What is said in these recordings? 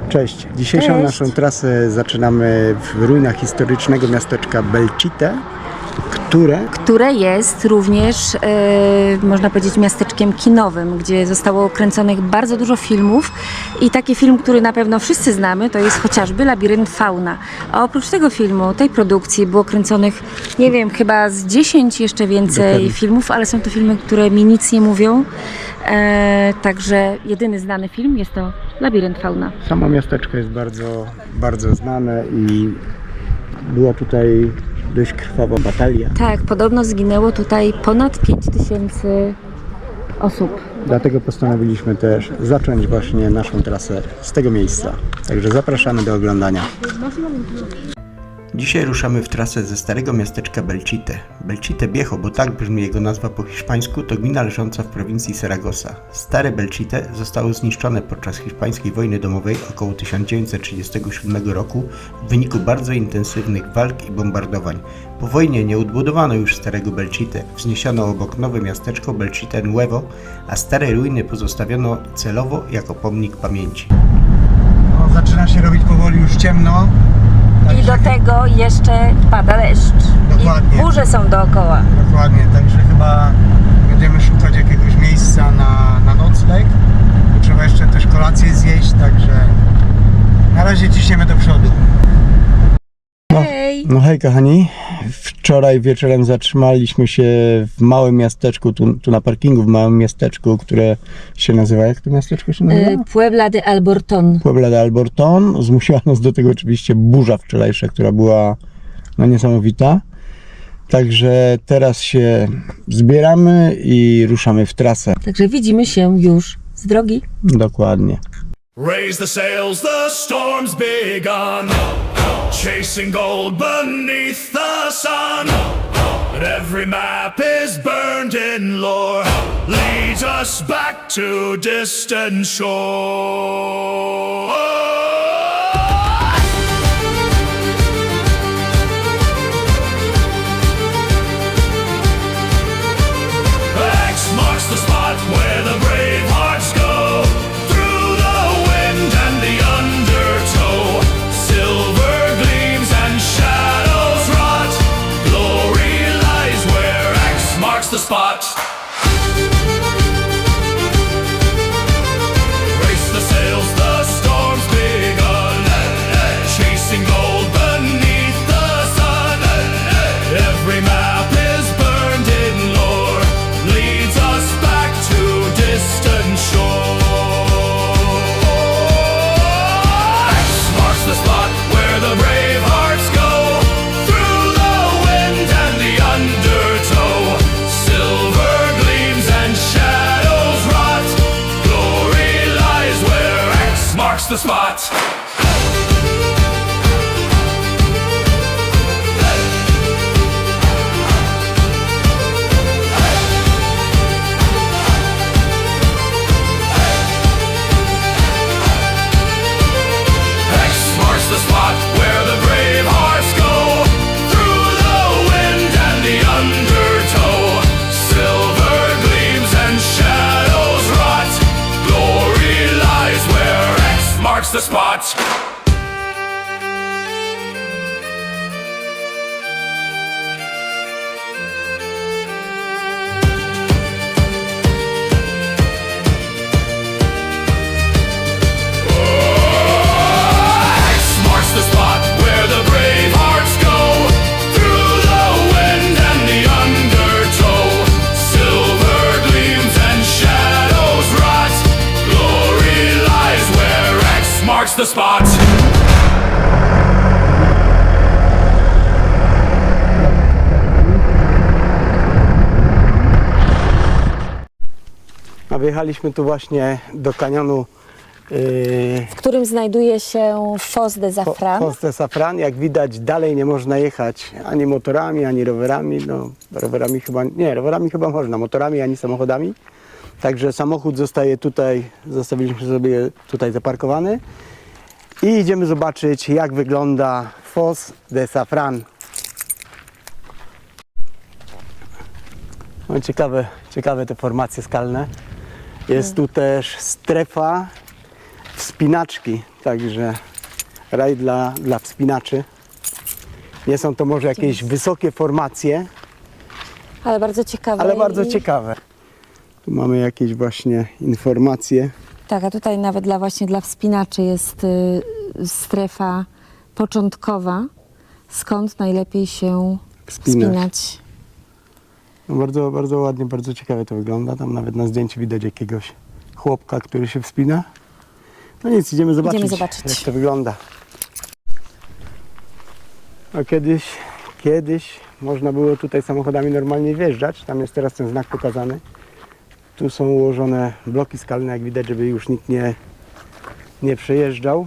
Cześć. Dzisiejszą Cześć. naszą trasę zaczynamy w ruinach historycznego miasteczka Belchite, które jest również, można powiedzieć, miasteczkiem kinowym, gdzie zostało kręconych bardzo dużo filmów i taki film, który na pewno wszyscy znamy, to jest chociażby Labirynt Fauna. A oprócz tego filmu, tej produkcji było kręconych, nie wiem, chyba z 10 jeszcze więcej Dokładnie. filmów, ale są to filmy, które mi nic nie mówią. Także jedyny znany film jest to Labirynt Fauna. Samo miasteczko jest bardzo znane i była tutaj dość krwawa batalia. Tak, podobno zginęło tutaj ponad 5000 osób. Dlatego postanowiliśmy też zacząć właśnie naszą trasę z tego miejsca. Także zapraszamy do oglądania. Dzisiaj ruszamy w trasę ze starego miasteczka Belchite. Belchite Viejo, bo tak brzmi jego nazwa po hiszpańsku, to gmina leżąca w prowincji Saragossa. Stare Belchite zostało zniszczone podczas hiszpańskiej wojny domowej około 1937 roku w wyniku bardzo intensywnych walk i bombardowań. Po wojnie nie odbudowano już starego Belchite, wzniesiono obok nowe miasteczko Belchite Nuevo, a stare ruiny pozostawiono celowo jako pomnik pamięci. No, zaczyna się robić powoli już ciemno. I do tego jeszcze pada deszcz. Dokładnie. I burze są dookoła. Dokładnie, także chyba będziemy szukać jakiegoś miejsca na nocleg. Trzeba jeszcze też kolację zjeść, także na razie ciśniemy do przodu. Hej! No hej kochani, wczoraj wieczorem zatrzymaliśmy się w małym miasteczku, tu na parkingu, w małym miasteczku, które się nazywa, jak to miasteczko się nazywa? Puebla de Alborton. Puebla de Alborton. Zmusiła nas do tego oczywiście burza wczorajsza, która była no, niesamowita. Także teraz się zbieramy i ruszamy w trasę. Także widzimy się już z drogi. Dokładnie. Raise the sails, the storm's begun. Chasing gold beneath the sun. But every map is burned in lore. Leads us back to distant shore. X marks the spot where the brave hearts go. Through the wind and the undertow. Silver gleams and shadows rot. Glory lies where X marks the spot. Race the sails, the storm's begun. Chasing gold beneath the sun. Every map is burned in lore. Leads us back to distant shore. X marks the spot where the brave hearts go. Through the wind and the undertow. Silver gleams and shadows rot. Glory lies where X marks the spot. X marks the spot where the brave hearts go. Through the wind and the undertow. Silver gleams and shadows rot. Glory lies where X marks the spot. X marks the spot where the brave hearts go. Through the wind and the undertow. Silver gleams and shadows rot. Glory lies where X marks the spot. A wyjechaliśmy tu właśnie do kanionu W którym znajduje się Foz de Zafran. Foz de Zafran. Jak widać, dalej nie można jechać ani motorami, ani rowerami. No, rowerami chyba można, motorami ani samochodami. Także samochód zostaje tutaj, zostawiliśmy sobie tutaj zaparkowany. I idziemy zobaczyć, jak wygląda Foz de Zafran. No, ciekawe te formacje skalne. Jest tu też strefa wspinaczki, także raj dla wspinaczy. Nie są to może jakieś wysokie formacje, Ale bardzo ciekawe. ale bardzo i- ciekawe. Tu mamy jakieś właśnie informacje. Tak, a tutaj nawet właśnie dla wspinaczy jest strefa początkowa, skąd najlepiej się wspinać. No bardzo, bardzo ładnie, bardzo ciekawie to wygląda. Tam nawet na zdjęciu widać jakiegoś chłopka, który się wspina. No nic, idziemy zobaczyć, jak to wygląda. No kiedyś można było tutaj samochodami normalnie wjeżdżać. Tam jest teraz ten znak pokazany. Tu są ułożone bloki skalne, jak widać, żeby już nikt nie przejeżdżał.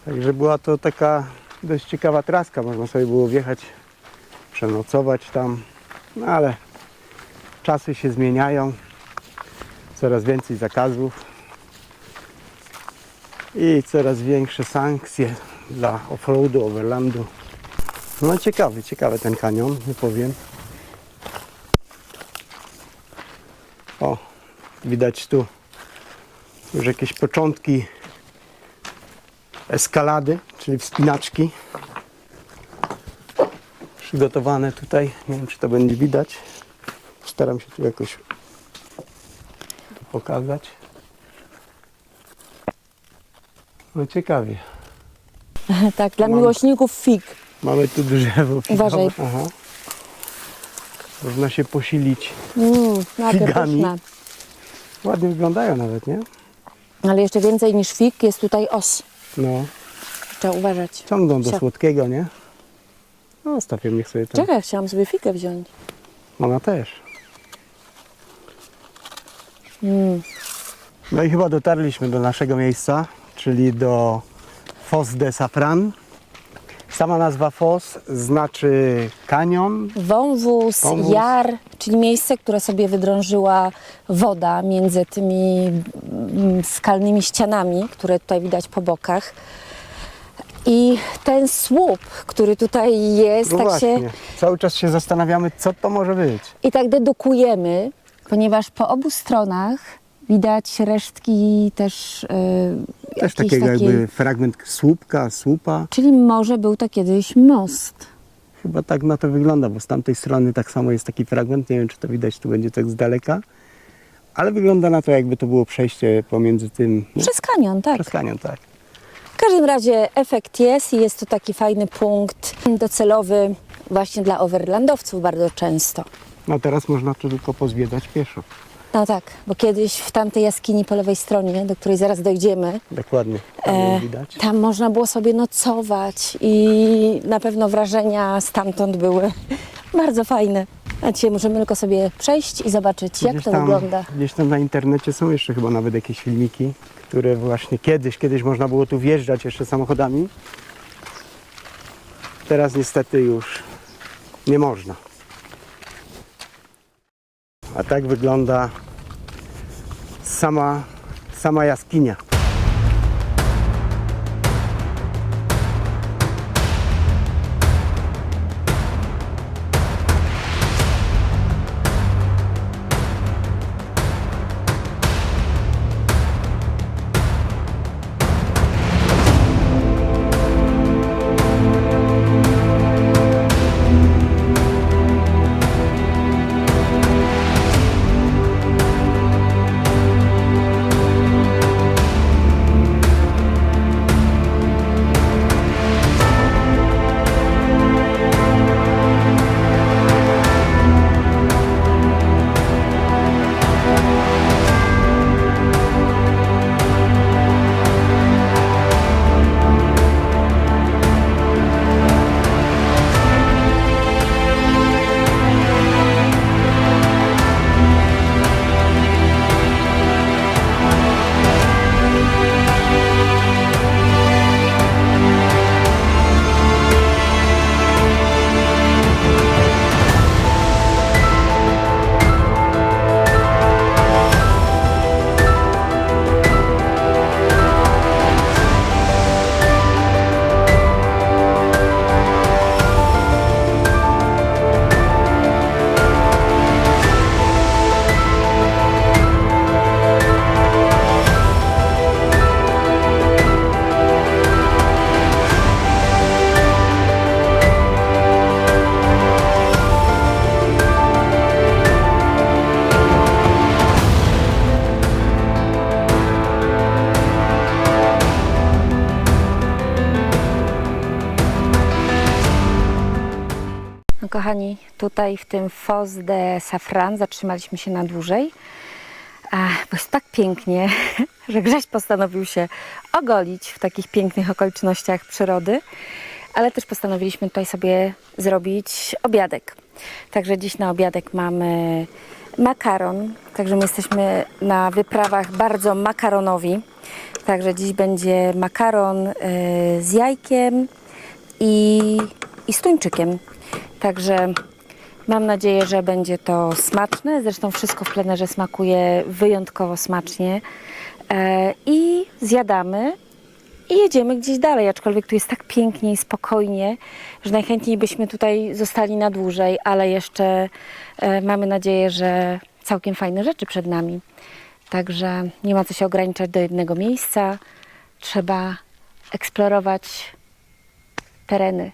Także była to taka dość ciekawa traska. Można sobie było wjechać, przenocować tam. No ale czasy się zmieniają. Coraz więcej zakazów. I coraz większe sankcje dla offroadu, overlandu. No ciekawy ten kanion, nie powiem. O, widać tu już jakieś początki eskalady, czyli wspinaczki. Przygotowane tutaj, nie wiem czy to będzie widać. Staram się tu jakoś pokazać. No ciekawie. Tak, dla miłośników fig. Mamy tu drzewo figowe. Uważaj. Aha. Można się posilić. Figami. Figami. Ładnie wyglądają nawet, nie? Ale jeszcze więcej niż fig jest tutaj os. No, Trzeba uważać. ciągną do Siak. słodkiego, nie? No, stawię niech sobie tam. Czekaj, chciałam sobie figę wziąć. Ona też. No i chyba dotarliśmy do naszego miejsca, czyli do Foz de Safran. Sama nazwa Foz znaczy kanion. Wąwóz, jar, czyli miejsce, które sobie wydrążyła woda między tymi skalnymi ścianami, które tutaj widać po bokach. I ten słup, który tutaj jest, No tak właśnie, się cały czas się zastanawiamy, co to może być. i tak dedukujemy, ponieważ po obu stronach widać resztki też Też jakiejś takiego takiej, jakby fragment słupa. czyli może był to kiedyś most. Chyba tak na to wygląda, bo z tamtej strony tak samo jest taki fragment. Nie wiem, czy to widać, tu będzie tak z daleka. Ale wygląda na to, jakby to było przejście pomiędzy tym... no, Przez kanion, tak. przez kanion, tak. W każdym razie efekt jest i jest to taki fajny punkt docelowy właśnie dla overlandowców bardzo często. No teraz można tu tylko pozwiedzać pieszo. No tak, bo kiedyś w tamtej jaskini po lewej stronie, do której zaraz dojdziemy, Dokładnie, tam ją widać. tam można było sobie nocować i na pewno wrażenia stamtąd były bardzo fajne. A dzisiaj możemy tylko sobie przejść i zobaczyć, jak to wygląda. Gdzieś tam na internecie są jeszcze chyba nawet jakieś filmiki, które właśnie kiedyś można było tu wjeżdżać jeszcze samochodami. Teraz niestety już nie można. A tak wygląda sama jaskinia. No kochani, tutaj w tym Foz de Safran zatrzymaliśmy się na dłużej, bo jest tak pięknie, że Grześ postanowił się ogolić w takich pięknych okolicznościach przyrody, ale też postanowiliśmy tutaj sobie zrobić obiadek. Także dziś na obiadek mamy makaron, także my jesteśmy na wyprawach bardzo makaronowi. Także dziś będzie makaron z jajkiem i z tuńczykiem. Także mam nadzieję, że będzie to smaczne. Zresztą wszystko w plenerze smakuje wyjątkowo smacznie. I zjadamy i jedziemy gdzieś dalej, aczkolwiek tu jest tak pięknie i spokojnie, że najchętniej byśmy tutaj zostali na dłużej, ale jeszcze mamy nadzieję, że całkiem fajne rzeczy przed nami. Także nie ma co się ograniczać do jednego miejsca. Trzeba eksplorować tereny